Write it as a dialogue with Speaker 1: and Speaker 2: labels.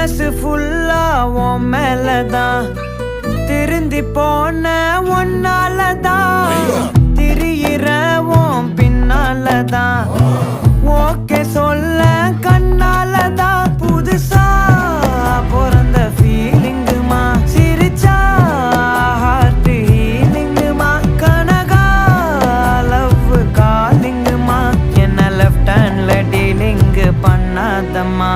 Speaker 1: மனசு ஃபுல்லா உன் மேலதான் திருந்தி போன ஒன்னாலதான் திரியிற உன் பின்னாலதான் ஓகே சொல்ல கண்ணாலதான் புதுசா பிறந்த ஃபீலிங்குமா சிரிச்சா ஹார்ட் ஹீலிங்குமா கனகா லவ் காலிங்குமா என்ன லெஃப்ட் ஹேண்ட்ல டீலிங் பண்ணாதம்மா